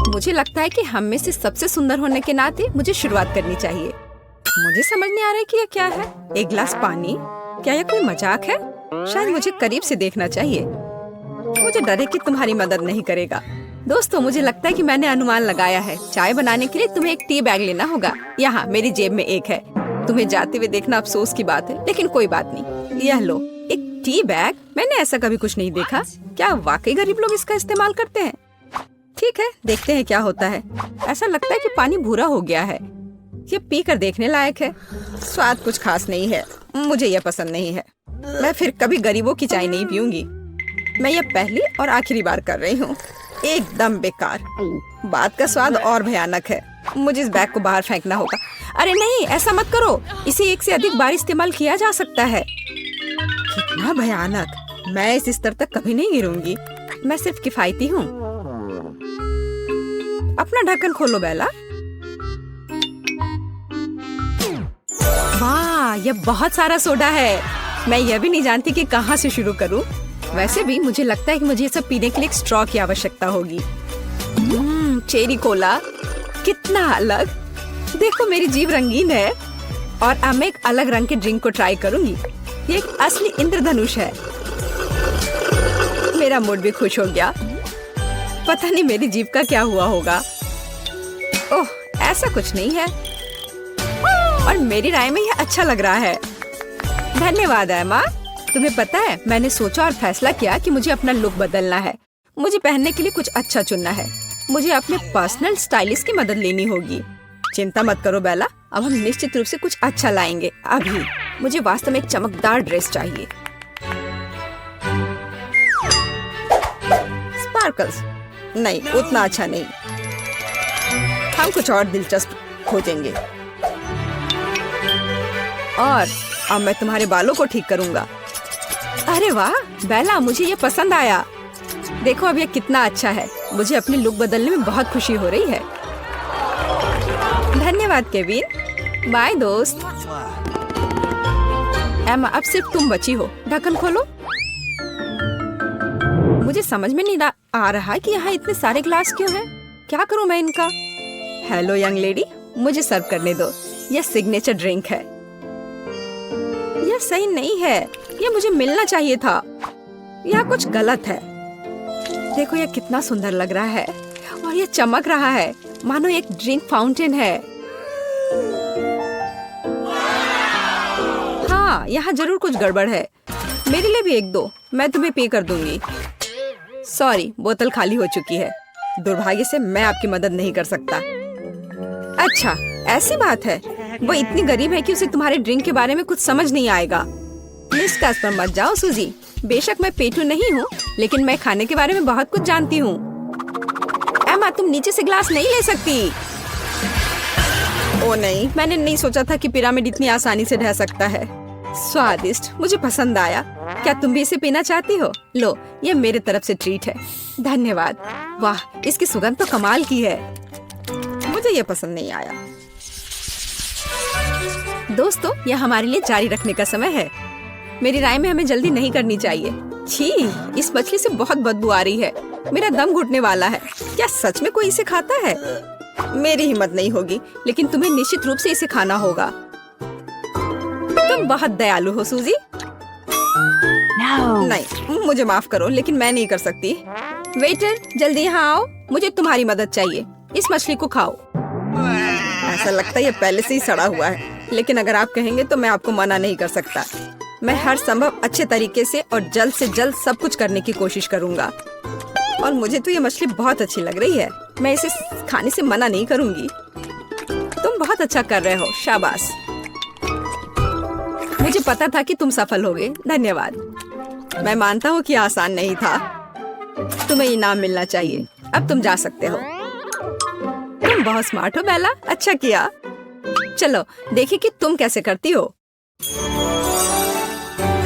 मुझे लगता है कि हम में से सबसे सुंदर होने के नाते मुझे शुरुआत करनी चाहिए। मुझे समझ नहीं आ रहा है कि यह क्या है। एक गिलास पानी? क्या यह कोई मजाक है? शायद मुझे करीब से देखना चाहिए। मुझे डर है कि तुम्हारी मदद नहीं करेगा। दोस्तों, मुझे लगता है कि मैंने अनुमान लगाया है। चाय बनाने के लिए तुम्हें एक टी बैग लेना होगा। यहाँ मेरी जेब में एक है। तुम्हें जाते हुए देखना अफसोस की बात है, लेकिन कोई बात नहीं। यह लो, एक टी बैग। मैंने ऐसा कभी कुछ नहीं देखा। क्या वाकई गरीब लोग इसका इस्तेमाल करते हैं? ठीक है, देखते हैं क्या होता है। ऐसा लगता है कि पानी भूरा हो गया है। ये पी कर देखने लायक है। स्वाद कुछ खास नहीं है। मुझे यह पसंद नहीं है। मैं फिर कभी गरीबों की चाय नहीं पीऊंगी। मैं यह पहली और आखिरी बार कर रही हूँ। एकदम बेकार। बात का स्वाद और भयानक है। मुझे इस बैग को बाहर फेंकना होगा। अरे नहीं, ऐसा मत करो। इसे एक से अधिक बार इस्तेमाल किया जा सकता है। कितना भयानक। मैं इस स्तर तक कभी नहीं गिरूंगी। मैं सिर्फ किफायती हूँ। अपना ढक्कन खोलो बेला। वाह, यह बहुत सारा सोडा है। मैं यह भी नहीं जानती कि कहाँ से शुरू करूँ। वैसे भी मुझे लगता है कि मुझे ये सब पीने के लिए एक स्ट्रॉ की आवश्यकता होगी। चेरी कोला, कितना अलग। देखो, मेरी जीभ रंगीन है और अब मैं एक अलग रंग के ड्रिंक को ट्राई करूंगी। ये एक असली इंद्रधनुष है। मेरा मूड भी खुश हो गया। पता नहीं मेरी जीभ का क्या हुआ होगा। ओह, ऐसा कुछ नहीं है और मेरी राय में यह अच्छा लग रहा है। धन्यवाद एमा। तुम्हें पता है, मैंने सोचा और फैसला किया कि मुझे अपना लुक बदलना है। मुझे पहनने के लिए कुछ अच्छा चुनना है। मुझे अपने पर्सनल स्टाइलिस्ट की मदद लेनी होगी। चिंता मत करो बेला, अब हम निश्चित रूप से कुछ अच्छा लाएंगे। अभी मुझे वास्तव में एक चमकदार ड्रेस चाहिए। स्पार्कल्स नहीं, उतना अच्छा नहीं। हम कुछ और दिलचस्प खोजेंगे। और अब मैं तुम्हारे बालों को ठीक करूंगा। अरे वाह बेला, मुझे ये पसंद आया। देखो अब ये कितना अच्छा है। मुझे अपनी लुक बदलने में बहुत खुशी हो रही है। धन्यवाद केविन। बाय दोस्त। एमा, अब सिर्फ तुम बची हो। ढक्कन खोलो। मुझे समझ में नहीं आ रहा कि यहाँ इतने सारे ग्लास क्यों हैं। क्या करूँ मैं इनका? हेलो यंग लेडी, मुझे सर्व करने दो। यह सिग्नेचर ड्रिंक है। यह सही नहीं है। यह मुझे मिलना चाहिए था। यह कुछ गलत है। देखो, यह कितना सुंदर लग रहा है और यह चमक रहा है मानो एक ड्रिंक फाउंटेन है। हाँ, यहाँ जरूर कुछ गड़बड़ है। मेरे लिए भी एक दो। मैं तुम्हें पे कर दूंगी। सॉरी, बोतल खाली हो चुकी है। दुर्भाग्य से मैं आपकी मदद नहीं कर सकता। अच्छा, ऐसी बात है। वो इतनी गरीब है कि उसे तुम्हारे ड्रिंक के बारे में कुछ समझ नहीं आएगा। निष्कर्ष पर मत जाओ सूजी। बेशक मैं पेटू नहीं हूँ, लेकिन मैं खाने के बारे में बहुत कुछ जानती हूँ। एमा, तुम नीचे से ग्लास नहीं ले सकती। ओ नहीं, मैंने नहीं सोचा था कि पिरामिड इतनी आसानी से ढह सकता है। स्वादिष्ट, मुझे पसंद आया। क्या तुम भी इसे पीना चाहती हो? लो, ये मेरे तरफ से ट्रीट है। धन्यवाद। वाह, इसकी सुगंध तो कमाल की है। मुझे ये पसंद नहीं आया। दोस्तों, यह हमारे लिए जारी रखने का समय है। मेरी राय में हमें जल्दी नहीं करनी चाहिए। छी, इस मछली से बहुत बदबू आ रही है। मेरा दम घुटने वाला है। क्या सच में कोई इसे खाता है? मेरी हिम्मत नहीं होगी, लेकिन तुम्हें निश्चित रूप से इसे खाना होगा। तुम बहुत दयालु हो सूजी। नहीं, मुझे माफ करो, लेकिन मैं नहीं कर सकती। वेटर, जल्दी यहाँ आओ। मुझे तुम्हारी मदद चाहिए। इस मछली को खाओ। ऐसा लगता है ये पहले से ही सड़ा हुआ है, लेकिन अगर आप कहेंगे तो मैं आपको मना नहीं कर सकता। मैं हर संभव अच्छे तरीके से और जल्द से जल्द सब कुछ करने की कोशिश करूंगा। और मुझे तो ये मछली बहुत अच्छी लग रही है। मैं इसे खाने से मना नहीं करूंगी। तुम बहुत अच्छा कर रहे हो, शाबाश। मुझे पता था कि तुम सफल होगे। धन्यवाद। मैं मानता हूँ कि आसान नहीं था। तुम्हें इनाम मिलना चाहिए। अब तुम जा सकते हो। तुम बहुत स्मार्ट हो बेला। अच्छा किया। चलो देखिए कि तुम कैसे करती हो।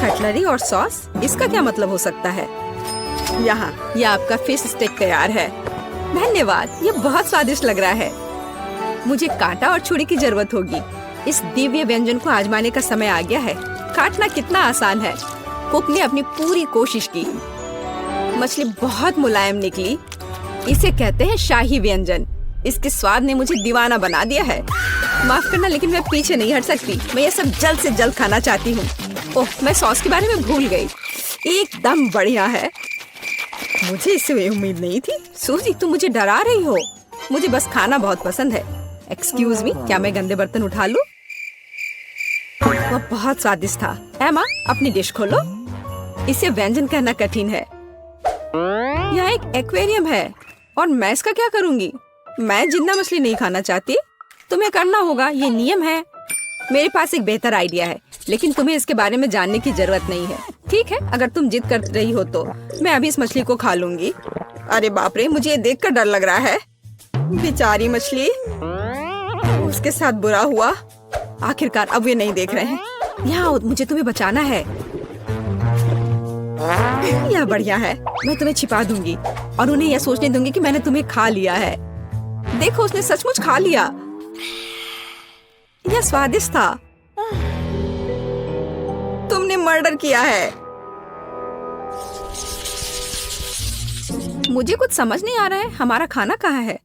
कटलरी और सॉस, इसका क्या मतलब हो सकता है? यहाँ, यह आपका फिश स्टेक तैयार है। धन्यवाद, ये बहुत स्वादिष्ट लग रहा है। मुझे कांटा और छुरी की जरूरत होगी। इस दिव्य व्यंजन को आजमाने का समय आ गया है। काटना कितना आसान है। कुक ने अपनी पूरी कोशिश की। मछली बहुत मुलायम निकली। इसे कहते हैं शाही व्यंजन। इसके स्वाद ने मुझे दीवाना बना दिया है। माफ करना, लेकिन मैं पीछे नहीं हट सकती। मैं ये सब जल्द से जल्द खाना चाहती हूँ। ओह, मैं सॉस के बारे में भूल गई। एकदम बढ़िया है। मुझे इससे उम्मीद नहीं थी। सूजी, तुम मुझे डरा रही हो। मुझे बस खाना बहुत पसंद है। एक्सक्यूज मी, क्या मैं गंदे बर्तन उठा लूं? वह बहुत स्वादिष्ट था। एमा, अपनी डिश खोलो। इसे व्यंजन कहना कठिन है। यहाँ एक एक्वेरियम है और मैं इसका क्या करूंगी? मैं जिंदा मछली नहीं खाना चाहती। तुम्हें करना होगा, ये नियम है। मेरे पास एक बेहतर आइडिया है, लेकिन तुम्हें इसके बारे में जानने की जरूरत नहीं है। ठीक है, अगर तुम जिद कर रही हो तो मैं अभी इस मछली को खा लूंगी। अरे बाप रे, मुझे ये देखकर डर लग रहा है। बेचारी मछली, उसके साथ बुरा हुआ। आखिरकार अब वे नहीं देख रहे हैं। यहाँ मुझे तुम्हें बचाना है। यह बढ़िया है। मैं तुम्हें छिपा दूंगी और उन्हें यह सोचने दूंगी कि मैंने तुम्हें खा लिया है। देखो, उसने सचमुच खा लिया। यह स्वादिष्ट था। तुमने मर्डर किया है। मुझे कुछ समझ नहीं आ रहा है। हमारा खाना कहाँ है?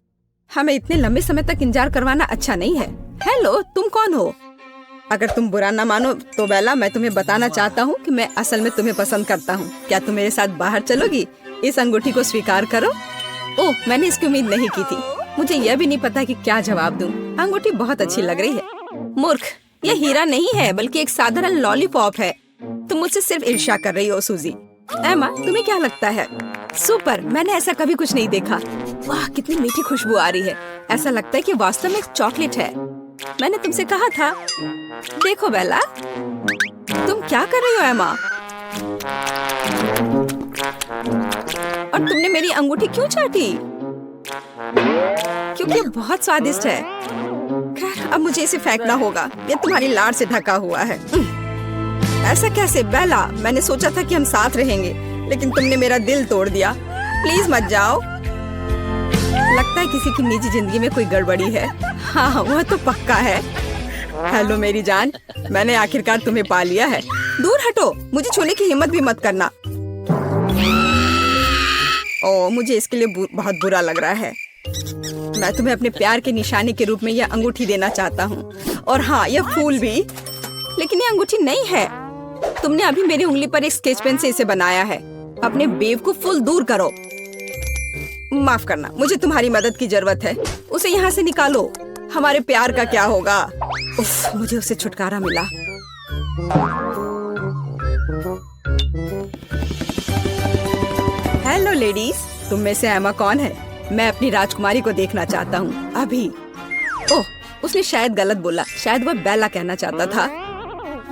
हमें इतने लंबे समय तक इंतजार करवाना अच्छा नहीं है। हेलो, तुम कौन हो? अगर तुम बुरा ना मानो तो बेला, मैं तुम्हें बताना चाहता हूँ कि मैं असल में तुम्हें पसंद करता हूँ। क्या तुम मेरे साथ बाहर चलोगी? इस अंगूठी को स्वीकार करो। ओह, मैंने इसकी उम्मीद नहीं की थी। मुझे यह भी नहीं पता कि क्या जवाब दूं। अंगूठी बहुत अच्छी लग रही है। मूर्ख, यह हीरा नहीं है बल्कि एक साधारण लॉलीपॉप है। तुम मुझसे सिर्फ ईर्ष्या कर रही हो सूजी। एमा, तुम्हें क्या लगता है? सुपर, मैंने ऐसा कभी कुछ नहीं देखा। वाह, कितनी मीठी खुशबू आ रही है। ऐसा लगता है कि वास्तव में एक चॉकलेट है। मैंने तुमसे कहा था। देखो बेला, तुम क्या कर रही हो एमा? और तुमने मेरी अंगूठी क्यों चाटी? क्योंकि ये बहुत स्वादिष्ट है। खैर, अब मुझे इसे फेंकना होगा। ये तुम्हारी लार से ढका हुआ है। ऐसा कैसे बेला? मैंने सोचा था कि हम साथ रहेंगे, लेकिन तुमने मेरा दिल तोड़ दिया। प्लीज मत जाओ। लगता है किसी की निजी जिंदगी में कोई गड़बड़ी है। हाँ, वह तो पक्का है। हेलो मेरी जान, मैंने आखिरकार तुम्हें पा लिया है। दूर हटो, मुझे छूने की हिम्मत भी मत करना। ओह, मुझे इसके लिए बहुत बुरा लग रहा है। मैं तुम्हें अपने प्यार के निशाने के रूप में यह अंगूठी देना चाहता हूँ। और हाँ, यह फूल भी। लेकिन यह अंगूठी नहीं है। तुमने अभी मेरी उंगली पर एक स्केच पेन से इसे बनाया है। अपने बेवकूफ दूर करो। माफ करना, मुझे तुम्हारी मदद की जरूरत है। उसे यहाँ से निकालो। हमारे प्यार का क्या होगा? उफ, मुझे उससे छुटकारा मिला। हेलो लेडीज, तुम में से एमा कौन है? मैं अपनी राजकुमारी को देखना चाहता हूँ अभी। ओह, उसने शायद गलत बोला। शायद वह बेला कहना चाहता था।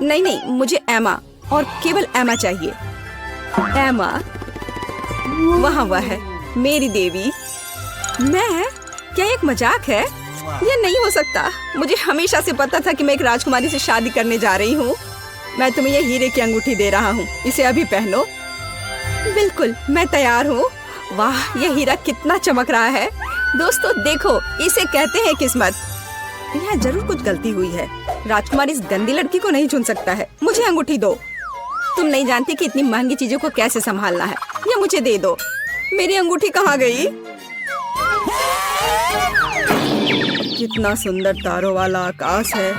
नहीं नहीं, मुझे एमा और केवल एमा चाहिए। एमा, वहाँ वह है, मेरी देवी। मैं? क्या एक मजाक है? यह नहीं हो सकता। मुझे हमेशा से पता था कि मैं एक राजकुमारी से शादी करने जा रही हूँ। मैं तुम्हें यह हीरे की अंगूठी दे रहा हूँ। इसे अभी पहनो। बिल्कुल, मैं तैयार हूँ। वाह, यह हीरा कितना चमक रहा है। दोस्तों देखो, इसे कहते हैं किस्मत। यहाँ जरूर कुछ गलती हुई है। राजकुमारी इस गंदी लड़की को नहीं चुन सकता है। मुझे अंगूठी दो। तुम नहीं जानती कि इतनी महंगी चीजों को कैसे संभालना है। यह मुझे दे दो। मेरी अंगूठी कहाँ गई? कितना सुंदर तारों वाला आकाश है।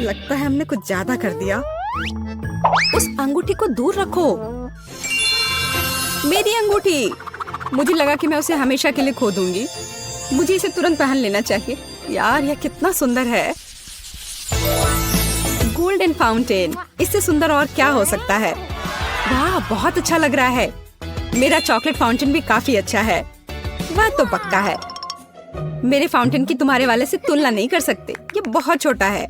लगता है हमने कुछ ज्यादा कर दिया। उस अंगूठी को दूर रखो। मेरी अंगूठी। मुझे लगा कि मैं उसे हमेशा के लिए खो दूंगी। मुझे इसे तुरंत पहन लेना चाहिए। यार, यह कितना सुंदर है। गोल्डन फाउंटेन, इससे सुंदर और क्या हो सकता है? वाह, बहुत अच्छा लग रहा है। मेरा चॉकलेट फाउंटेन भी काफी अच्छा है। वह तो पक्का है। मेरे फाउंटेन की तुम्हारे वाले से तुलना नहीं कर सकते। ये बहुत छोटा है।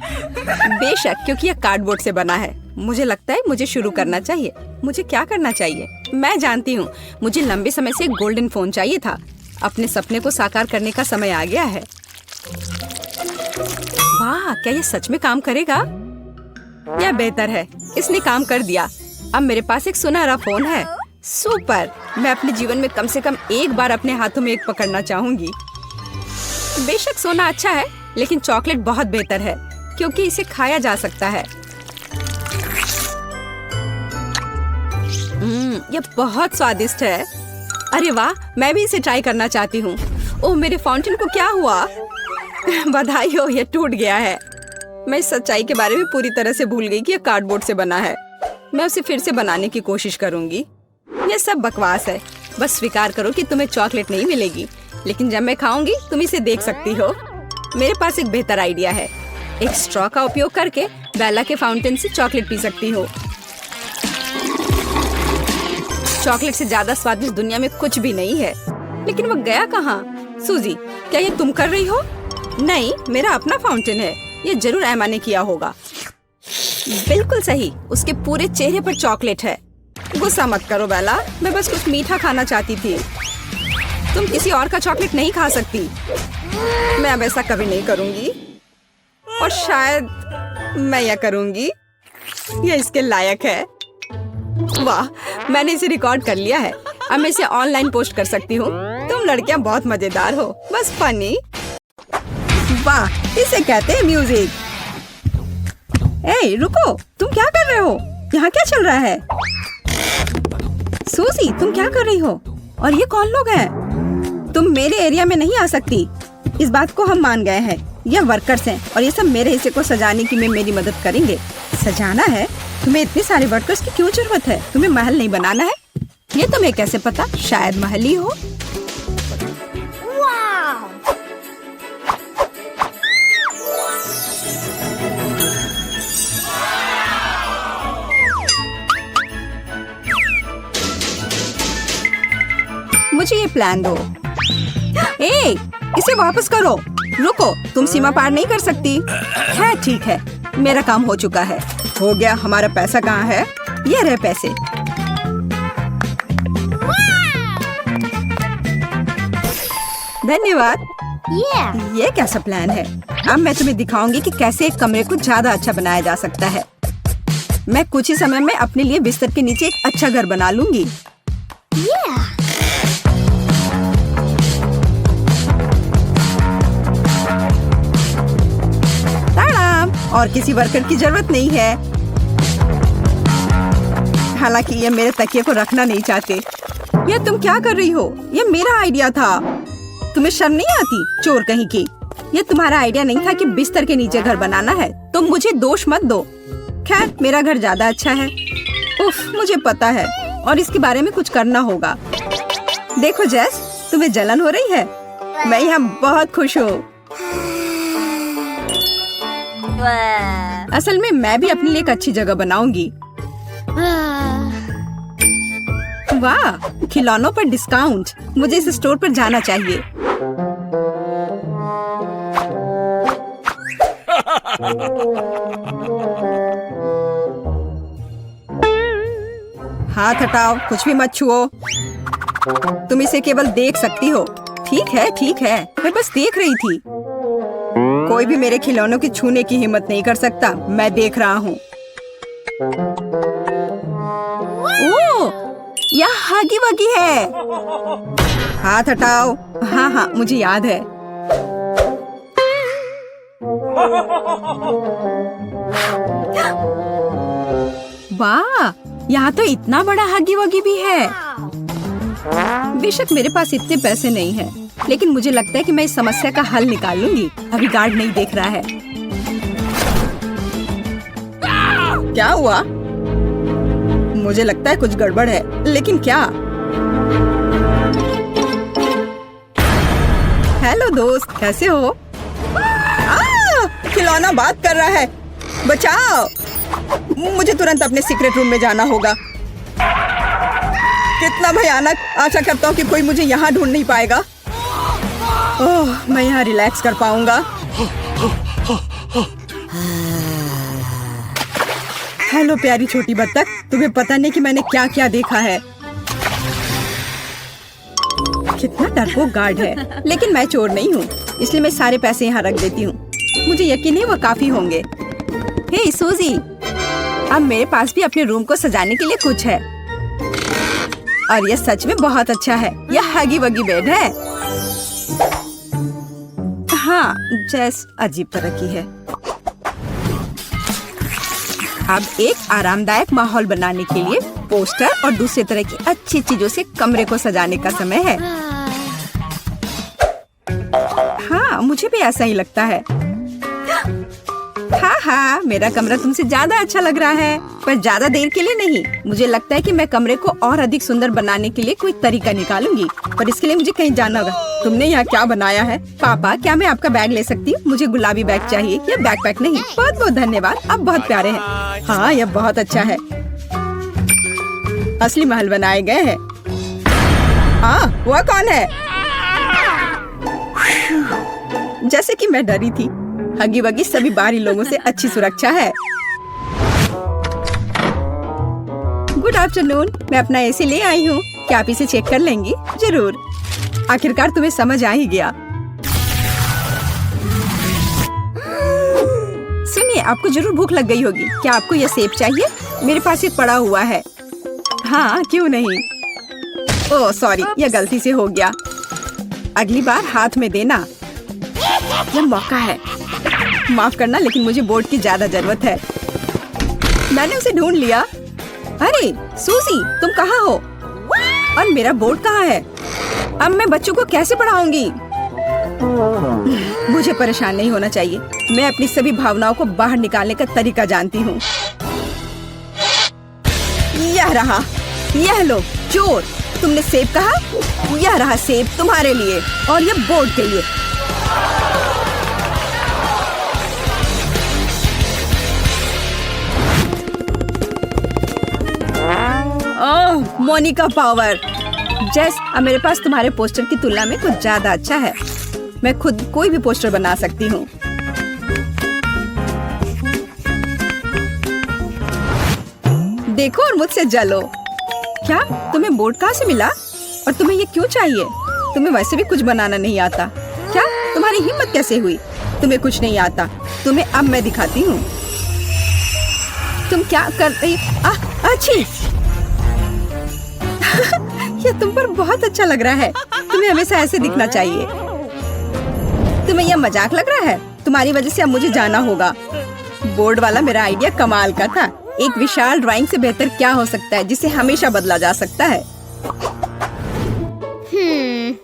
बेशक, क्योंकि यह कार्डबोर्ड से बना है। मुझे लगता है मुझे शुरू करना चाहिए। मुझे क्या करना चाहिए? मैं जानती हूँ। मुझे लंबे समय से एक गोल्डन फोन चाहिए था। अपने सपने को साकार करने का समय आ गया है। वाह, क्या ये सच में काम करेगा? यह बेहतर है। इसने काम कर दिया। अब मेरे पास एक सुनहरा फोन है। सुपर। मैं अपने जीवन में कम से कम एक बार अपने हाथों में एक पकड़ना चाहूंगी। बेशक सोना अच्छा है, लेकिन चॉकलेट बहुत बेहतर है क्योंकि इसे खाया जा सकता है। यह बहुत स्वादिष्ट है। अरे वाह, मैं भी इसे ट्राई करना चाहती हूँ। ओह, मेरे फाउंटेन को क्या हुआ? बधाई हो, ये टूट गया है। मैं इस सच्चाई के बारे में पूरी तरह से भूल गई कि यह कार्डबोर्ड से बना है। मैं उसे फिर से बनाने की कोशिश करूंगी। यह सब बकवास है। बस स्वीकार करो कि तुम्हें चॉकलेट नहीं मिलेगी, लेकिन जब मैं खाऊंगी तुम इसे देख सकती हो। मेरे पास एक बेहतर आइडिया है। एक स्ट्रॉ का उपयोग करके बेला के फाउंटेन से चॉकलेट पी सकती हो। चॉकलेट से ज्यादा स्वादिष्ट दुनिया में कुछ भी नहीं है। लेकिन वो गया कहाँ? सूजी, क्या ये तुम कर रही हो? नहीं, मेरा अपना फाउंटेन है। ये जरूर एमा ने किया होगा। बिल्कुल सही, उसके पूरे चेहरे पर चॉकलेट है। गुस्सा मत करो बेला, मैं बस कुछ मीठा खाना चाहती थी। तुम किसी और का चॉकलेट नहीं खा सकती। मैं अब ऐसा कभी नहीं करूंगी, और शायद मैं यह करूंगी। यह इसके लायक है। वाह, मैंने इसे रिकॉर्ड कर लिया है। अब मैं इसे ऑनलाइन पोस्ट कर सकती हूँ। तुम लड़कियां बहुत मजेदार हो, बस फनी। वाह, इसे कहते हैं म्यूजिक। ए, रुको, तुम क्या कर रहे हो? यहाँ क्या चल रहा है? सूजी, तुम क्या कर रही हो? और ये कौन लोग हैं? तुम मेरे एरिया में नहीं आ सकती। इस बात को हम मान गए हैं। ये वर्कर्स हैं और ये सब मेरे हिस्से को सजाने की में मेरी मदद करेंगे। सजाना है? तुम्हें इतने सारे वर्कर्स की क्यों जरूरत है? तुम्हें महल नहीं बनाना है? ये तुम्हें कैसे पता? शायद महल ही हो। मुझे ये प्लान दो। ए, इसे वापस करो। रुको, तुम सीमा पार नहीं कर सकती। है, ठीक है, मेरा काम हो चुका है। हो गया। हमारा पैसा कहाँ है? ये रहे पैसे। धन्यवाद। ये कैसा प्लान है? अब मैं तुम्हें दिखाऊंगी कि कैसे एक कमरे को ज्यादा अच्छा बनाया जा सकता है। मैं कुछ ही समय में अपने लिए बिस्तर के नीचे एक अच्छा घर बना लूंगी। और किसी वर्कर की जरूरत नहीं है। हालांकि ये मेरे तकिए को रखना नहीं चाहते। ये तुम क्या कर रही हो? ये मेरा आइडिया था। तुम्हें शर्म नहीं आती, चोर कहीं की? ये तुम्हारा आइडिया नहीं था कि बिस्तर के नीचे घर बनाना है। तुम मुझे दोष मत दो। खैर, मेरा घर ज्यादा अच्छा है। उफ, मुझे पता है और इसके बारे में कुछ करना होगा। देखो जेस, तुम्हें जलन हो रही है? मैं यहाँ बहुत खुश हूँ। असल में मैं भी अपने लिए एक अच्छी जगह बनाऊंगी। वाह, खिलौनों पर डिस्काउंट। मुझे इस स्टोर पर जाना चाहिए। हाथ हटाओ, कुछ भी मत छुओ। तुम इसे केवल देख सकती हो। ठीक है, ठीक है, मैं बस देख रही थी। कोई भी मेरे खिलौनों की छूने की हिम्मत नहीं कर सकता। मैं देख रहा हूँ। ओह, यह हगी वगी है। हाथ हटाओ। हाँ हाँ, मुझे याद है। वाह, यहाँ तो इतना बड़ा हगी वगी भी है। बेशक मेरे पास इतने पैसे नहीं हैं, लेकिन मुझे लगता है कि मैं इस समस्या का हल निकाल लूंगी। अभी गार्ड नहीं देख रहा है। क्या हुआ? मुझे लगता है कुछ गड़बड़ है, लेकिन क्या? हेलो दोस्त, कैसे हो? खिलौना बात कर रहा है। बचाओ! मुझे तुरंत अपने सीक्रेट रूम में जाना होगा। कितना भयानक! आशा करता हूँ कि कोई मुझे यहाँ ढूंढ नहीं पाएगा। ओह, मैं यहाँ रिलैक्स कर पाऊंगा। हेलो प्यारी छोटी बत्तख, तुम्हें पता नहीं कि मैंने क्या क्या देखा है। कितना डरपोक गार्ड है, लेकिन मैं चोर नहीं हूँ, इसलिए मैं सारे पैसे यहाँ रख देती हूँ। मुझे यकीन है वो काफी होंगे। हे सूजी, अब मेरे पास भी अपने रूम को सजाने के लिए कुछ है, और यह सच में बहुत अच्छा है। यह हगी वगी बेड है। हाँ, जैस अजीब तरह की है। अब एक आरामदायक माहौल बनाने के लिए पोस्टर और दूसरी तरह की अच्छी चीजों से कमरे को सजाने का समय है। हाँ, मुझे भी ऐसा ही लगता है। हाँ हाँ, मेरा कमरा तुमसे ज्यादा अच्छा लग रहा है, पर ज्यादा देर के लिए नहीं। मुझे लगता है कि मैं कमरे को और अधिक सुंदर बनाने के लिए कोई तरीका निकालूंगी, पर इसके लिए मुझे कहीं जाना होगा। तुमने यहाँ क्या बनाया है? पापा, क्या मैं आपका बैग ले सकती हूँ? मुझे गुलाबी बैग चाहिए, या बैकपैक नहीं। बहुत बहुत धन्यवाद, आप बहुत प्यारे हैं। हाँ, यह बहुत अच्छा है। असली महल बनाए गए हैं। हाँ, वह कौन है? जैसे कि मैं डरी थी, हगी वगी सभी बाहरी लोगों से अच्छी सुरक्षा है। गुड आफ्टरनून, मैं अपना एसी ले आई हूँ। क्या आप इसे चेक कर लेंगी? जरूर। आखिरकार तुम्हें समझ आ ही गया। सुनिए, आपको जरूर भूख लग गई होगी। क्या आपको यह सेब चाहिए? मेरे पास एक पड़ा हुआ है। हाँ, क्यों नहीं। ओह सॉरी, यह गलती से हो गया। अगली बार हाथ में देना। यह मौका है। माफ करना, लेकिन मुझे बोर्ड की ज्यादा जरूरत है। मैंने उसे ढूंढ लिया। अरे सूजी, तुम कहाँ हो? और मेरा बोर्ड कहाँ है? अब मैं बच्चों को कैसे पढ़ाऊंगी? मुझे परेशान नहीं होना चाहिए। मैं अपनी सभी भावनाओं को बाहर निकालने का तरीका जानती हूँ। यह रहा, यह लो चोर। तुमने सेब कहा? यह रहा सेब तुम्हारे लिए, और यह बोर्ड के लिए। ओह, मोनिका पावर। जेस, अब मेरे पास तुम्हारे पोस्टर की तुलना में कुछ ज्यादा अच्छा है। मैं खुद कोई भी पोस्टर बना सकती हूँ। देखो और मुझसे जलो। क्या तुम्हें बोर्ड कहाँ से मिला? और तुम्हें ये क्यों चाहिए? तुम्हें वैसे भी कुछ बनाना नहीं आता। क्या तुम्हारी हिम्मत कैसे हुई? तुम्हें कुछ नहीं आता। तुम्हें अब मैं दिखाती हूँ। तुम क्या कर रही? अच्छी। ये तुम पर बहुत अच्छा लग रहा है। तुम्हें हमेशा ऐसे दिखना चाहिए। तुम्हें यह मजाक लग रहा है? तुम्हारी वजह से अब मुझे जाना होगा। बोर्ड वाला मेरा आइडिया कमाल का था। एक विशाल ड्राइंग से बेहतर क्या हो सकता है, जिसे हमेशा बदला जा सकता है।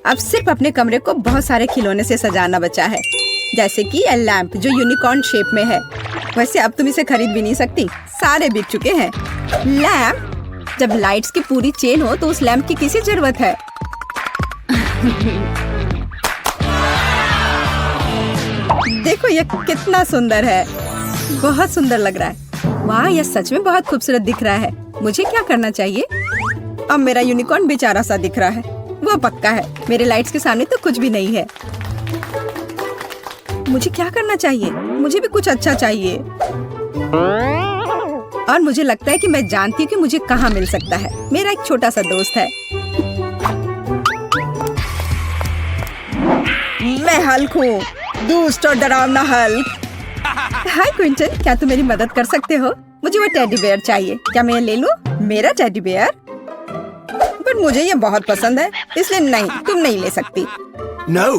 अब सिर्फ अपने कमरे को बहुत सारे खिलौने से सजाना बचा है, जैसे कि यह लैंप जो यूनिकॉर्न शेप में है। वैसे अब तुम इसे खरीद भी नहीं सकती, सारे बिक चुके हैं। लैंप? जब लाइट्स की पूरी चेन हो तो उस लैंप की किसी जरूरत है? देखो यह कितना सुंदर है। बहुत सुंदर लग रहा है। वाह, यह सच में बहुत खूबसूरत दिख रहा है। मुझे क्या करना चाहिए? अब मेरा यूनिकॉर्न बेचारा सा दिख रहा है। वो पक्का है, मेरे लाइट्स के सामने तो कुछ भी नहीं है। मुझे क्या करना चाहिए? मुझे भी कुछ अच्छा चाहिए। और मुझे लगता है कि मैं जानती हूँ कि मुझे कहाँ मिल सकता है। मेरा एक छोटा सा दोस्त है। मैं हल्क हूँ, दुष्ट और डरावना हल्क। हाय क्विंटन, क्या तुम मेरी मदद कर सकते हो? मुझे वो टेडी बेयर चाहिए। क्या मैं ये ले लूं? मेरा टेडी बेयर? पर मुझे ये बहुत पसंद है, इसलिए नहीं, तुम नहीं ले सकती। No.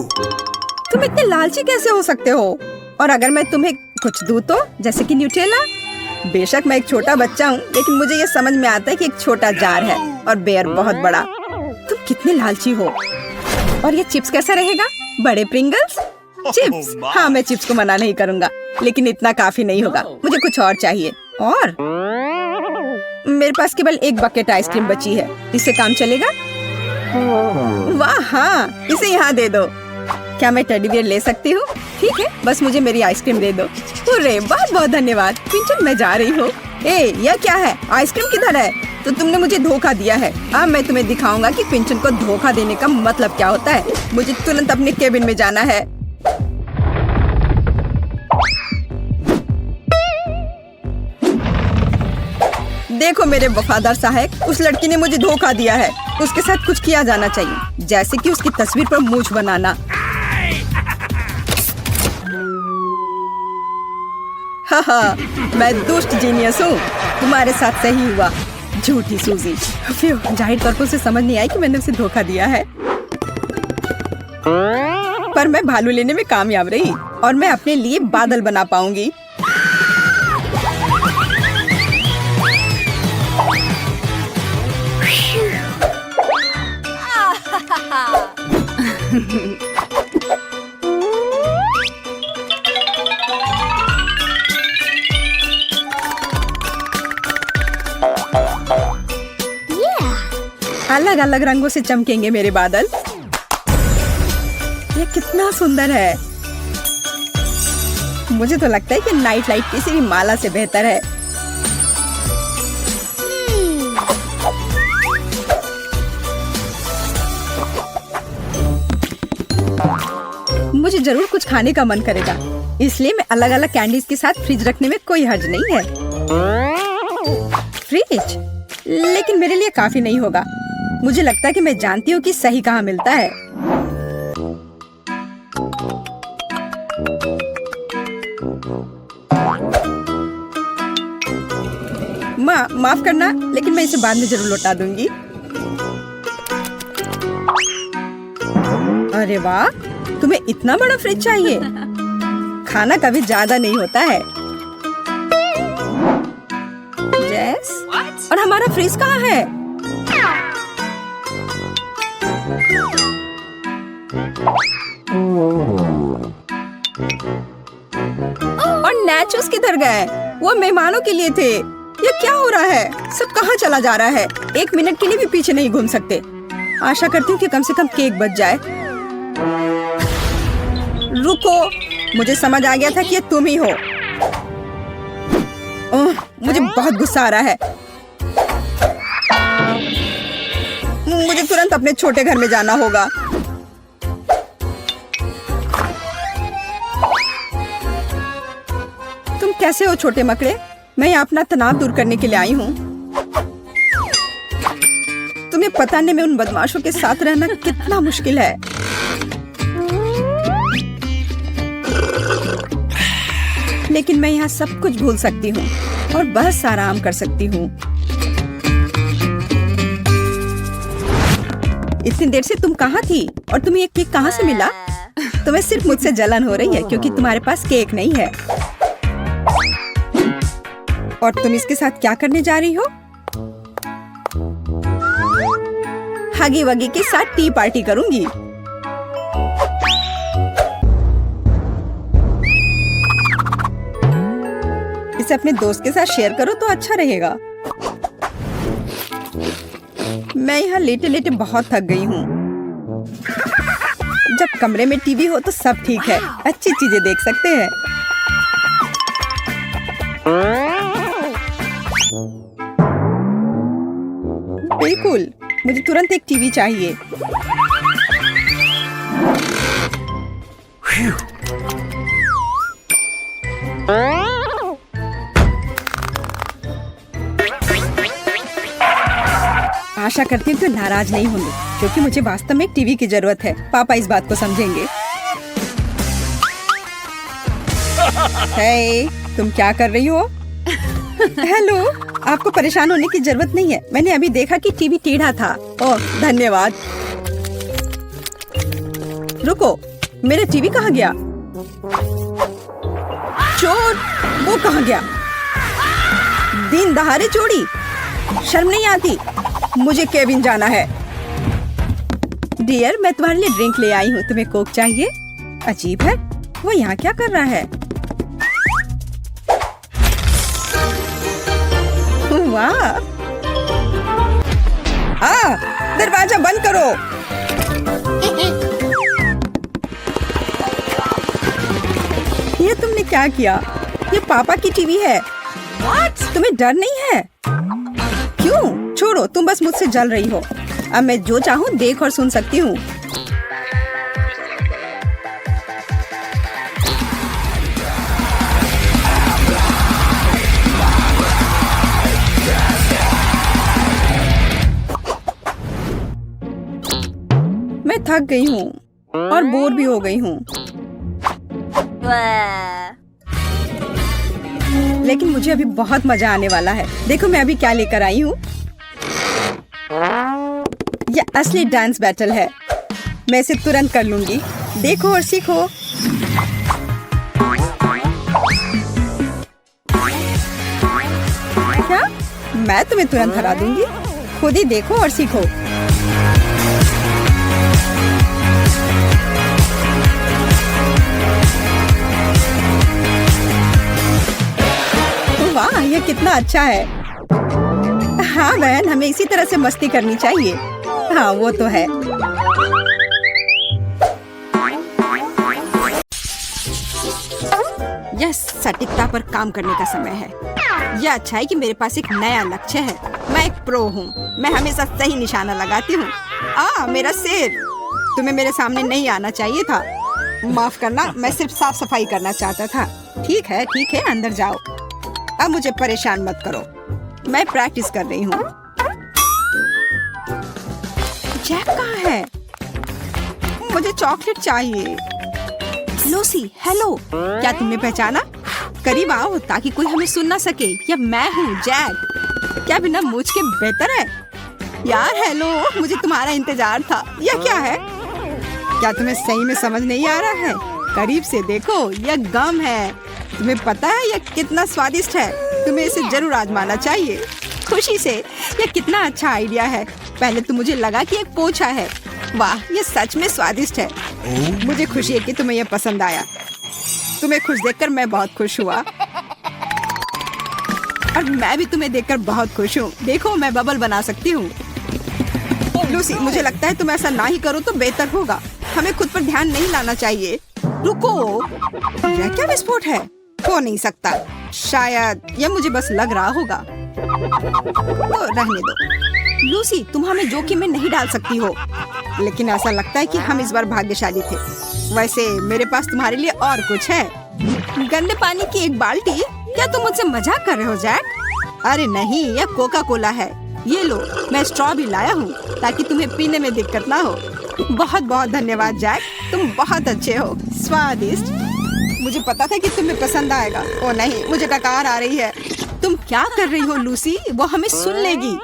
तुम इतने लालची कैसे हो सकते हो? और अगर मैं तुम्हें कुछ दूं तो, जैसे कि न्यूटेला? बेशक मैं एक छोटा बच्चा हूँ, लेकिन मुझे ये समझ में आता है कि एक छोटा जार है और बेयर बहुत बड़ा। तुम कितने लालची हो। और ये चिप्स कैसा रहेगा? बड़े प्रिंगल्स? चिप्स? हाँ, मैं चिप्स को मना नहीं करूँगा, लेकिन इतना काफी नहीं होगा। मुझे कुछ और चाहिए। और मेरे पास केवल एक बकेट आइसक्रीम बची है। इससे काम चलेगा? वाह हाँ, इसे यहाँ दे दो। क्या मैं टेडी बियर ले सकती हूँ? ठीक है, बस मुझे मेरी आइसक्रीम दे दो। अरे बहुत बहुत धन्यवाद। क्विंटन, मैं जा रही हूँ। यह क्या है? आइसक्रीम किधर है? तो तुमने मुझे धोखा दिया है। अब मैं तुम्हें दिखाऊंगा कि क्विंटन को धोखा देने का मतलब क्या होता है। मुझे तुरंत अपने केबिन में जाना है। देखो मेरे वफादार सहायक, उस लड़की ने मुझे धोखा दिया है। उसके साथ कुछ किया जाना चाहिए, जैसे कि उसकी तस्वीर पर मूंछ बनाना। हाँ, मैं दुष्ट जीनियस हूँ। तुम्हारे साथ सही हुआ, झूठी सूजी। जाहिर तौर पर उसे समझ नहीं आई कि मैंने उसे धोखा दिया है। पर मैं भालू लेने में कामयाब रही और मैं अपने लिए बादल बना पाऊंगी। अलग अलग रंगों से चमकेंगे मेरे बादल। ये कितना सुंदर है। मुझे तो लगता है कि नाइट लाइट किसी भी माला से बेहतर है। मुझे जरूर कुछ खाने का मन करेगा, इसलिए मैं अलग अलग कैंडीज के साथ फ्रिज रखने में कोई हर्ज नहीं है। फ्रिज? लेकिन मेरे लिए काफी नहीं होगा। मुझे लगता है कि मैं जानती हूँ कि सही कहाँ मिलता है। माँ माफ करना, लेकिन मैं इसे बाद में जरूर लौटा दूंगी। अरे वाह, तुम्हें इतना बड़ा फ्रिज चाहिए। खाना कभी ज्यादा नहीं होता है। जैस, और हमारा फ्रिज कहाँ है? और नैचोस किधर गए? वो मेहमानों के लिए थे। ये क्या हो रहा है? सब कहाँ चला जा रहा है? एक मिनट के लिए भी पीछे नहीं घूम सकते। आशा करती हूँ कि कम से कम केक बच जाए। रुको, मुझे समझ आ गया था कि ये तुम ही हो। मुझे बहुत गुस्सा आ रहा है। मुझे तुरंत अपने छोटे घर में जाना होगा। तुम कैसे हो छोटे मकड़े? मैं यहाँ अपना तनाव दूर करने के लिए आई हूँ। तुम्हें पता नहीं मैं उन बदमाशों के साथ रहना कितना मुश्किल है। लेकिन मैं यहाँ सब कुछ भूल सकती हूँ और बस आराम कर सकती हूँ। इतनी देर से तुम कहाँ थी और तुम्हें ये केक कहाँ से मिला? तुम्हें सिर्फ मुझसे जलन हो रही है क्योंकि तुम्हारे पास केक नहीं है। और तुम इसके साथ क्या करने जा रही हो? हगी वगी के साथ टी पार्टी करूंगी। इसे अपने दोस्त के साथ शेयर करो तो अच्छा रहेगा। मैं यहाँ लेटे लेटे बहुत थक गई हूँ। जब कमरे में टीवी हो तो सब ठीक है, अच्छी चीजें देख सकते हैं। बिल्कुल, मुझे तुरंत एक टीवी चाहिए। आशा करती हूँ कि नाराज नहीं होंगे क्योंकि मुझे वास्तव में एक टीवी की जरूरत है। पापा इस बात को समझेंगे। हे, तुम क्या कर रही हो? हेलो, आपको परेशान होने की जरूरत नहीं है। मैंने अभी देखा कि टीवी टेढ़ा था। ओह, धन्यवाद। रुको, मेरा टीवी कहाँ गया? चोर, वो कहाँ गया? दिन दहाड़े चोरी, शर्म नहीं आती? मुझे केबिन जाना है। डियर, मैं तुम्हारे लिए ड्रिंक ले आई हूँ। तुम्हें कोक चाहिए? अजीब है, वो यहाँ क्या कर रहा है? वाह! दरवाजा बंद करो। ये तुमने क्या किया? ये पापा की टीवी है। तुम्हें डर नहीं है? क्यों? छोड़ो, तुम बस मुझसे जल रही हो। अब मैं जो चाहूँ देख और सुन सकती हूँ। मैं थक गई हूँ और बोर भी हो गई हूँ। लेकिन मुझे अभी बहुत मजा आने वाला है। देखो मैं अभी क्या लेकर आई हूँ। यह असली डांस बैटल है। मैं इसे तुरंत कर लूंगी। देखो और सीखो। क्या? मैं तुम्हें तुरंत हरा दूंगी। खुद ही देखो और सीखो। कितना अच्छा है। हाँ बहन, हमें इसी तरह से मस्ती करनी चाहिए। हाँ वो तो है। यह सटीकता पर काम करने का समय है। यह अच्छा है कि मेरे पास एक नया लक्ष्य है। मैं एक प्रो हूँ। मैं हमेशा सही निशाना लगाती हूँ। मेरा सिर। तुम्हें मेरे सामने नहीं आना चाहिए था। माफ करना, मैं सिर्फ साफ सफाई करना चाहता था। ठीक है, अंदर जाओ। अब मुझे परेशान मत करो। मैं प्रैक्टिस कर रही हूँ। जैक कहाँ है? मुझे चॉकलेट चाहिए। Lucy, hello. क्या तुमने पहचाना? करीब आओ ताकि कोई हमें सुन ना सके। यह मैं हूँ, जैक। क्या बिना मूछ के बेहतर है? यार हेलो, मुझे तुम्हारा इंतजार था। यह क्या है? क्या तुम्हें सही में समझ नहीं आ रहा है? करीब से देखो, यह गम है। तुम्हें पता है यह कितना स्वादिष्ट है? तुम्हें इसे जरूर आजमाना चाहिए। खुशी से। यह कितना अच्छा आइडिया है। पहले तो मुझे लगा कि एक पोछा है। वाह, यह सच में स्वादिष्ट है। मुझे खुशी है कि तुम्हें यह पसंद आया। तुम्हें खुश देखकर मैं बहुत खुश हुआ। और मैं भी तुम्हें देखकर बहुत खुश हूँ। देखो, मैं बबल बना सकती हूँ। लूसी, मुझे लगता है तुम ऐसा ना ही करो तो बेहतर होगा। हमें खुद पर ध्यान नहीं लाना चाहिए। रुको, यह क्या विस्फोट है? हो नहीं सकता। शायद यह मुझे बस लग रहा होगा। तो रहने दो। लूसी, तुम हमें जोखिम में नहीं डाल सकती हो। लेकिन ऐसा लगता है कि हम इस बार भाग्यशाली थे। वैसे मेरे पास तुम्हारे लिए और कुछ है। गंदे पानी की एक बाल्टी? क्या तुम मुझसे मजाक कर रहे हो जैक? अरे नहीं, यह कोका कोला है। ये लो, मैं स्ट्रॉ भी लाया हूँ ताकि तुम्हें पीने में दिक्कत ना हो। बहुत बहुत धन्यवाद जैक, तुम बहुत अच्छे हो। स्वादिष्ट। मुझे पता था कि तुम्हें पसंद आएगा। ओ नहीं, मुझे डकार आ रही है। तुम क्या कर रही हो लूसी? वो हमें सुन लेगी।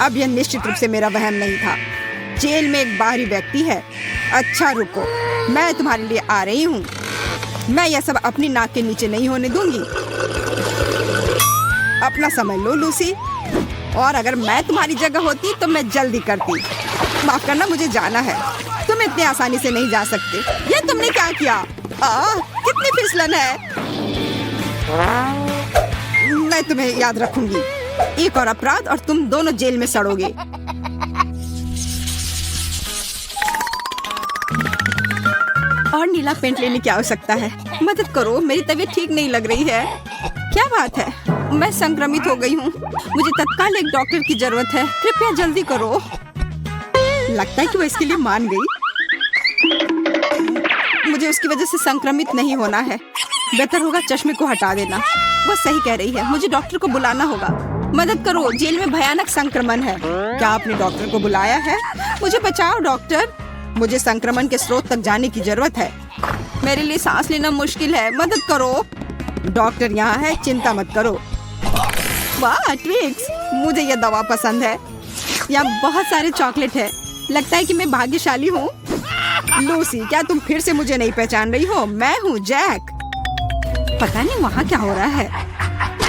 अब यह निश्चित रूप से मेरा वहम नहीं था। जेल में एक बाहरी व्यक्ति है। अच्छा रुको, मैं तुम्हारे लिए आ रही हूँ। मैं यह सब अपनी नाक के नीचे नहीं होने दूंगी। अपना समय लो लूसी। और अगर मैं तुम्हारी जगह होती तो मैं जल्दी करती। माफ करना, मुझे जाना है। तुम इतने आसानी से नहीं जा सकते। ये तुमने क्या किया? कितनी फिसलन है। मैं तुम्हें याद रखूंगी। एक और अपराध और तुम दोनों जेल में सड़ोगे। और नीला पेंट लेने की आवश्यकता है। मदद करो, मेरी तबीयत ठीक नहीं लग रही है। क्या बात है? मैं संक्रमित हो गई हूँ। मुझे तत्काल एक डॉक्टर की जरूरत है। कृपया जल्दी करो। लगता है कि वो इसके लिए मान गई। मुझे उसकी वजह से संक्रमित नहीं होना है। बेहतर होगा चश्मे को हटा देना। वो सही कह रही है। मुझे डॉक्टर को बुलाना होगा। मदद करो, जेल में भयानक संक्रमण है। क्या आपने डॉक्टर को बुलाया है? मुझे बचाओ डॉक्टर। मुझे संक्रमण के स्रोत तक जाने की जरूरत है। मेरे लिए सांस लेना मुश्किल है। मदद करो। डॉक्टर यहाँ है, चिंता मत करो। वाह ट्विक्स, मुझे यह दवा पसंद है। यहाँ बहुत सारे चॉकलेट है। लगता है कि मैं भाग्यशाली हूँ। लूसी, क्या तुम फिर से मुझे नहीं पहचान रही हो? मैं हूँ जैक। पता नहीं वहाँ क्या हो रहा है।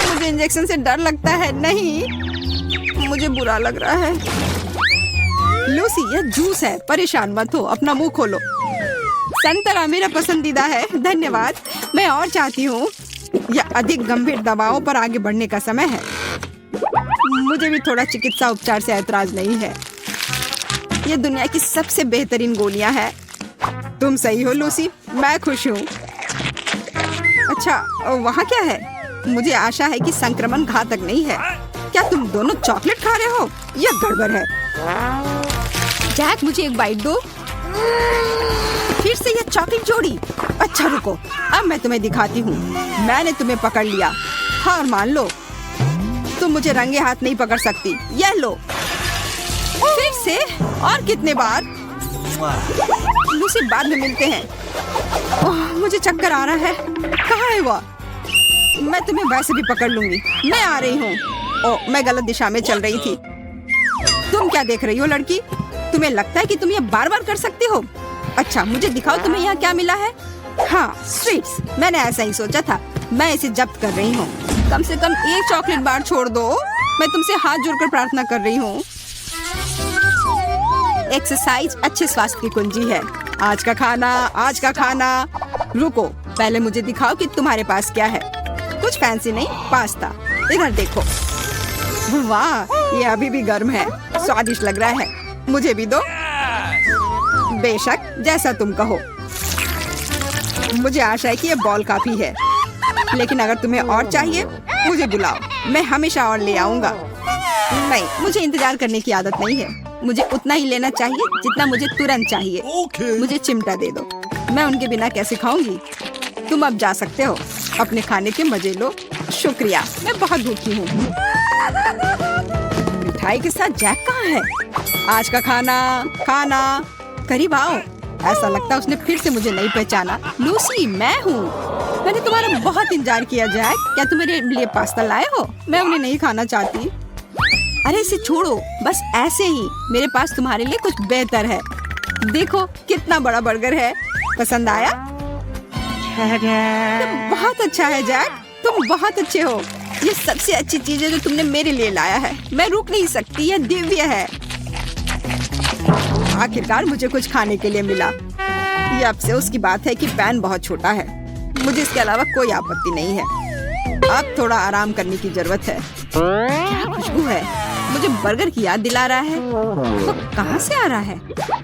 मुझे इंजेक्शन से डर लगता है। नहीं, मुझे बुरा लग रहा है। लूसी, यह जूस है। परेशान मत हो, अपना मुंह खोलो। संतरा मेरा पसंदीदा है। धन्यवाद। मैं और चाहती हूँ। यह अधिक गंभीर दवाओं पर आगे बढ़ने का समय है। मुझे भी थोड़ा चिकित्सा उपचार से ऐतराज नहीं है। ये दुनिया की सबसे बेहतरीन गोलियां हैं। तुम सही हो लूसी, मैं खुश हूँ। अच्छा, वहाँ क्या है? मुझे आशा है कि संक्रमण घातक नहीं है। क्या तुम दोनों चॉकलेट खा रहे हो? यह गड़बड़ है। जैक, मुझे एक बाइट दो। फिर से यह चॉकलेट जोड़ी। अच्छा रुको, अब मैं तुम्हें दिखाती हूँ। मैंने तुम्हें पकड़ लिया। हार मान लो। तुम मुझे रंगे हाथ नहीं पकड़ सकती। यह लो। फिर से? और कितने बार? लूसी, बाद में मिलते हैं। मुझे चक्कर आ रहा है। कहाँ है वो? मैं तुम्हें वैसे भी पकड़ लूंगी। मैं आ रही हूँ। मैं गलत दिशा में चल रही थी। तुम क्या देख रही हो लड़की? तुम्हें लगता है कि तुम ये बार बार कर सकती हो? अच्छा, मुझे दिखाओ तुम्हें यहाँ क्या मिला है। हाँ, स्वीट्स। मैंने ऐसा ही सोचा था। मैं इसे जब्त कर रही हूँ। कम से कम एक चॉकलेट बार छोड़ दो। मैं तुमसे हाथ जोड़कर प्रार्थना कर रही हूँ। एक्सरसाइज अच्छे स्वास्थ्य की कुंजी है। आज का खाना। रुको, पहले मुझे दिखाओ कि तुम्हारे पास क्या है। कुछ फैंसी नहीं, पास्ता। इधर देखो। वाह, ये अभी भी गर्म है, स्वादिष्ट लग रहा है। मुझे भी दो। बेशक, जैसा तुम कहो। मुझे आशा है कि ये बॉल काफी है, लेकिन अगर तुम्हें और चाहिए मुझे बुलाओ, मैं हमेशा और ले आऊंगा। नहीं, मुझे इंतजार करने की आदत नहीं है। मुझे उतना ही लेना चाहिए जितना मुझे तुरंत चाहिए। मुझे चिमटा दे दो, मैं उनके बिना कैसे खाऊंगी। तुम अब जा सकते हो, अपने खाने के मजे लो। शुक्रिया, मैं बहुत भूखी हूँ। मिठाई के साथ जैक कहाँ है? आज का खाना करीब आओ। ऐसा लगता है उसने फिर से मुझे नहीं पहचाना। लूसी, मैं हूँ। मैंने तुम्हारा बहुत इंतजार किया। जैक, क्या तुम मेरे लिए पास्ता लाए हो? मैं उन्हें नहीं खाना चाहती। अरे इसे छोड़ो, बस ऐसे ही। मेरे पास तुम्हारे लिए कुछ बेहतर है। देखो कितना बड़ा बर्गर है। पसंद आया? बहुत अच्छा है जैक, तुम बहुत अच्छे हो। ये सबसे अच्छी चीज है जो तुमने मेरे लिए लाया है। मैं रुक नहीं सकती, यह दिव्य है। आखिरकार मुझे कुछ खाने के लिए मिला। ये अफसोस की बात है कि पैन बहुत छोटा है। मुझे इसके अलावा कोई आपत्ति नहीं है। अब थोड़ा आराम करने की जरूरत है। क्या खुशबू है, मुझे बर्गर की याद दिला रहा है। तो कहाँ से आ रहा है?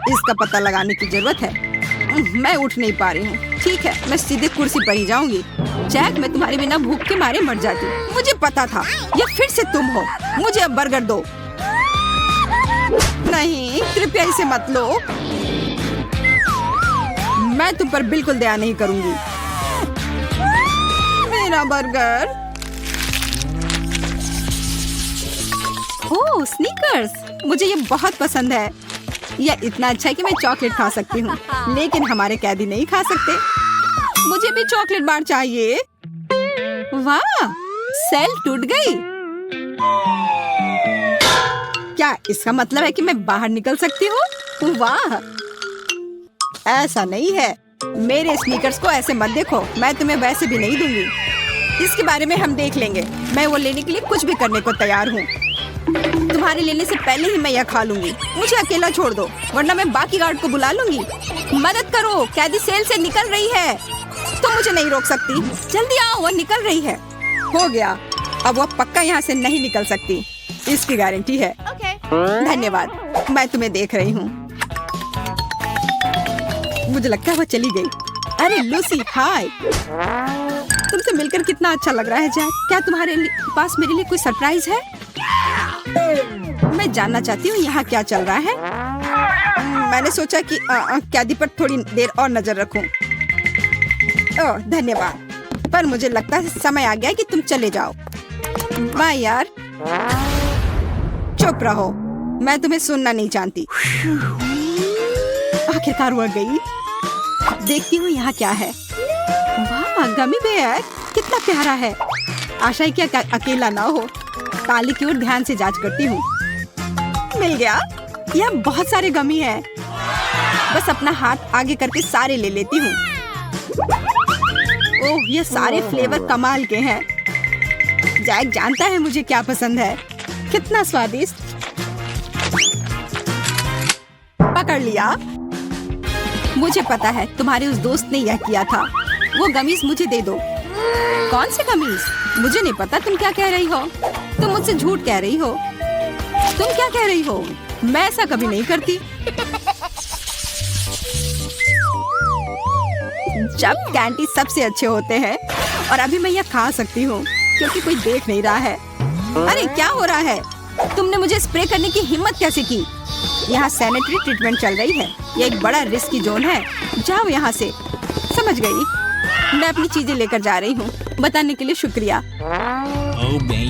इसका पता लगाने की जरूरत है। मैं उठ नहीं पा रही हूँ। ठीक है, मैं सीधे कुर्सी पर ही जाऊंगी। जैक, मैं तुम्हारे बिना भूख के मारे मर जाती। मुझे पता था, ये फिर से तुम हो। मुझे अब बर्गर दो। नहीं, कृपया इसे मत लो। मैं तुम पर बिल्कुल दया नहीं करूंगी। मेरा बर्गर। ओह, स्नीकर्स, मुझे ये बहुत पसंद है। यह इतना अच्छा है कि मैं चॉकलेट खा सकती हूँ, लेकिन हमारे कैदी नहीं खा सकते। मुझे भी चॉकलेट बार चाहिए। वाह, सेल टूट गई। क्या इसका मतलब है कि मैं बाहर निकल सकती हूँ? वाह, ऐसा नहीं है। मेरे स्नीकर्स को ऐसे मत देखो, मैं तुम्हें वैसे भी नहीं दूंगी। इसके बारे में हम देख लेंगे। मैं वो लेने के लिए कुछ भी करने को तैयार हूँ। तुम्हारे लेने से पहले ही मैं यह खा लूंगी। मुझे अकेला छोड़ दो, वरना मैं बाकी गार्ड को बुला लूंगी। मदद करो, कैदी सेल से निकल रही है। तुम मुझे नहीं रोक सकती। जल्दी आओ, वो निकल रही है। हो गया, अब वो पक्का यहाँ से नहीं निकल सकती, इसकी गारंटी है। धन्यवाद, मैं तुम्हें देख रही हूँ। मुझे लगता है वो चली गई। अरे लूसी, हाय। तुमसे मिलकर कितना अच्छा लग रहा है जैक। क्या तुम्हारे पास मेरे लिए कोई सरप्राइज है? मैं जानना चाहती हूँ यहाँ क्या चल रहा है। मैंने सोचा कि कैदी पर थोड़ी देर और नजर रखूं। ओह, धन्यवाद, पर मुझे लगता है समय आ गया कि तुम चले जाओ। बाय यार। चुप रहो, मैं तुम्हें सुनना नहीं चाहती। आखिरकार वह गई। देखती हूँ यहाँ क्या है। वाह, गमी बेयर, कितना प्यारा है। आशा है कि अकेला ना हो। ताली की ओर ध्यान से जांच करती हूँ। मिल गया। यह बहुत सारे गमी है। बस अपना हाथ आगे करके सारे ले लेती हूँ। ओह, ये सारे फ्लेवर कमाल के हैं। जैक जानता है मुझे क्या पसंद है। कितना स्वादिष्ट। पकड़ लिया। मुझे पता है तुम्हारे उस दोस्त ने यह किया था। वो गमीज मुझे दे दो। कौन से गमीज? मुझे नहीं पता तुम क्या कह रही हो। तुम मुझसे झूठ कह रही हो। तुम क्या कह रही हो? मैं ऐसा कभी नहीं करती। जब कैंडी सबसे अच्छे होते हैं, और अभी मैं यह खा सकती हूँ क्योंकि कोई देख नहीं रहा है। अरे क्या हो रहा है? तुमने मुझे स्प्रे करने की हिम्मत कैसे की? यहाँ सैनिटरी ट्रीटमेंट चल रही है। यह एक बड़ा रिस्की जोन है। जाओ यहाँ से। समझ गई। मैं अपनी चीजें लेकर जा रही हूँ। बताने के लिए शुक्रिया।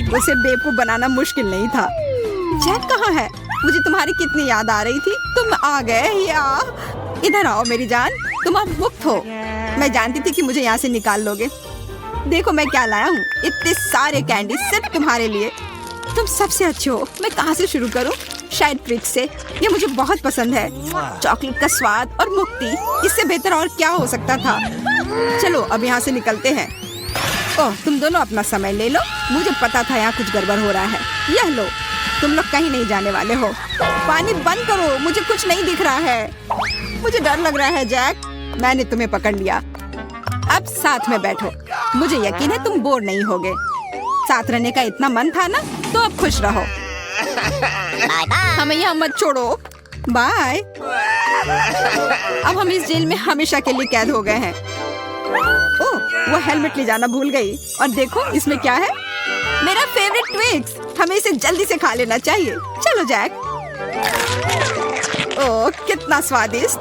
उसे बेवकूफ बनाना मुश्किल नहीं था। जैक कहाँ है? मुझे तुम्हारी कितनी याद आ रही थी। तुम आ गए या? इधर आओ मेरी जान, तुम अब मुक्त हो। मैं जानती थी कि मुझे यहाँ से निकाल लोगे। देखो मैं क्या लाया हूँ। इतने सारे कैंडी सिर्फ तुम्हारे लिए। तुम सबसे अच्छे हो। मैं कहाँ से शुरू करूँ? शायद ट्रिक से। ये मुझे बहुत पसंद है। चॉकलेट का स्वाद और मुक्ति, इससे बेहतर और क्या हो सकता था। चलो अब यहाँ से निकलते हैं। ओह, तुम दोनों अपना समय ले लो। मुझे पता था यहाँ कुछ गड़बड़ हो रहा है। यह लो, तुम लोग कहीं नहीं जाने वाले हो। पानी बंद करो, मुझे कुछ नहीं दिख रहा है। मुझे डर लग रहा है जैक। मैंने तुम्हें पकड़ लिया। अब साथ में बैठो। मुझे यकीन है तुम बोर नहीं होगे। साथ रहने का इतना मन था ना, तो अब खुश रहो। हमें यहाँ मत छोड़ो। बाय। अब हम इस जेल में हमेशा के लिए कैद हो गए हैं। ओह, वो हेलमेट ले जाना भूल गई। और देखो इसमें क्या है, मेरा फेवरेट ट्विक्स। हमें इसे जल्दी से खा लेना चाहिए। चलो जैक। ओह, कितना स्वादिष्ट।